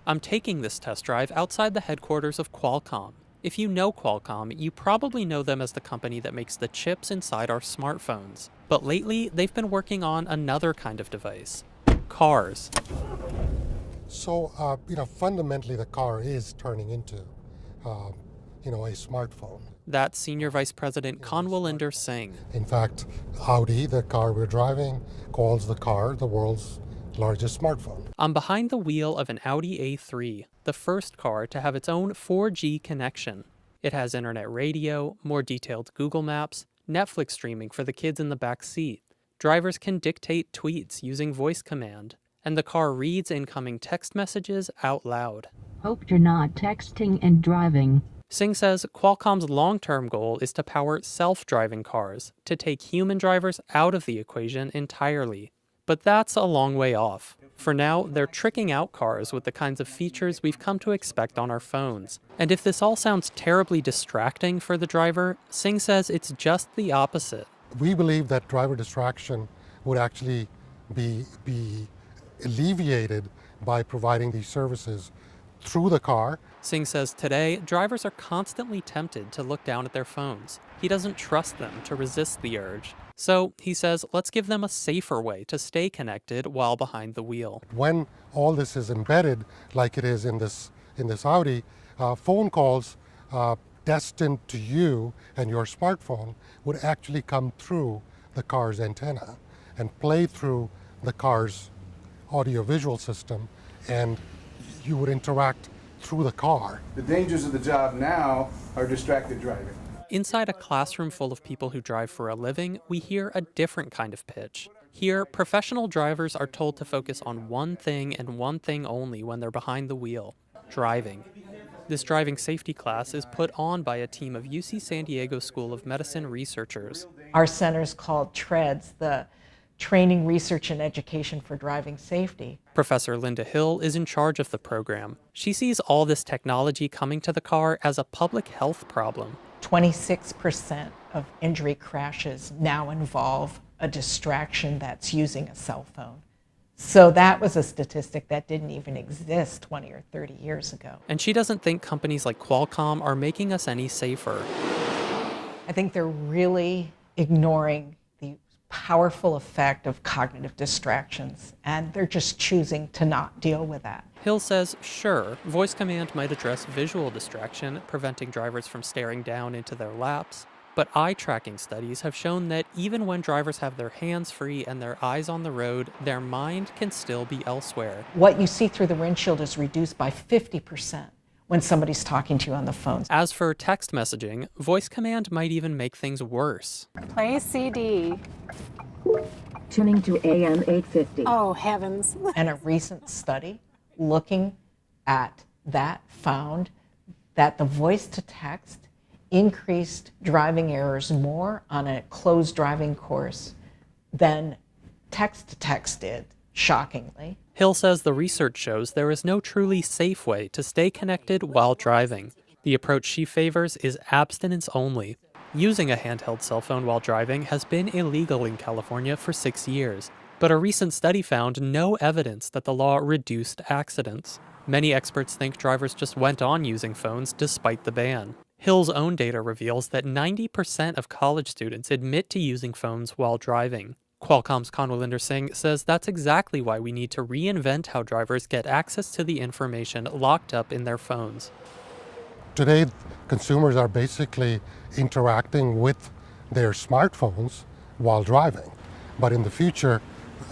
I'm taking this test drive outside the headquarters of Qualcomm. If you know Qualcomm, you probably know them as the company that makes the chips inside our smartphones. But lately, they've been working on another kind of device: cars. So, fundamentally, the car is turning into, a smartphone. That's Senior Vice President Kanwalinder Singh. In fact, Audi, the car we're driving, calls the car the world's largest smartphone. I'm behind the wheel of an Audi A3, the first car to have its own 4G connection. It has internet radio, more detailed Google Maps, Netflix streaming for the kids in the back seat. Drivers can dictate tweets using voice command, and the car reads incoming text messages out loud. Hope you're not texting and driving. Singh says Qualcomm's long-term goal is to power self-driving cars, to take human drivers out of the equation entirely. But that's a long way off. For now, they're tricking out cars with the kinds of features we've come to expect on our phones. And if this all sounds terribly distracting for the driver, Singh says it's just the opposite. We believe that driver distraction would actually be alleviated by providing these services through the car. Singh says today, drivers are constantly tempted to look down at their phones. He doesn't trust them to resist the urge. So, he says, let's give them a safer way to stay connected while behind the wheel. When all this is embedded, like it is in this Audi, phone calls destined to you and your smartphone would actually come through the car's antenna and play through the car's audiovisual system, and you would interact through the car. The dangers of the job now are distracted driving. Inside a classroom full of people who drive for a living, we hear a different kind of pitch. Here, professional drivers are told to focus on one thing and one thing only when they're behind the wheel: driving. This driving safety class is put on by a team of UC San Diego School of Medicine researchers. Our center's called TREADS, the Training, Research, and Education for Driving Safety. Professor Linda Hill is in charge of the program. She sees all this technology coming to the car as a public health problem. 26% of injury crashes now involve a distraction that's using a cell phone. So that was a statistic that didn't even exist 20 or 30 years ago. And she doesn't think companies like Qualcomm are making us any safer. I think they're really ignoring the powerful effect of cognitive distractions, and they're just choosing to not deal with that. Hill says, sure, voice command might address visual distraction, preventing drivers from staring down into their laps, but eye-tracking studies have shown that even when drivers have their hands free and their eyes on the road, their mind can still be elsewhere. What you see through the windshield is reduced by 50% when somebody's talking to you on the phone. As for text messaging, voice command might even make things worse. Play CD. Tuning to AM 850. Oh, heavens. And a recent study looking at that found that the voice to text increased driving errors more on a closed driving course than text to text did, shockingly. Hill says the research shows there is no truly safe way to stay connected while driving. The approach she favors is abstinence only. Using a handheld cell phone while driving has been illegal in California for 6 years, but a recent study found no evidence that the law reduced accidents. Many experts think drivers just went on using phones despite the ban. Hill's own data reveals that 90% of college students admit to using phones while driving. Qualcomm's Kanwalinder Singh says that's exactly why we need to reinvent how drivers get access to the information locked up in their phones. Today, consumers are basically interacting with their smartphones while driving. But in the future,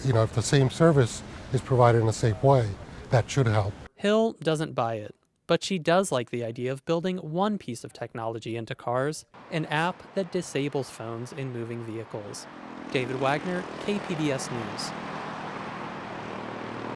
if the same service is provided in a safe way, that should help. Hill doesn't buy it, but she does like the idea of building one piece of technology into cars, an app that disables phones in moving vehicles. David Wagner, KPBS News.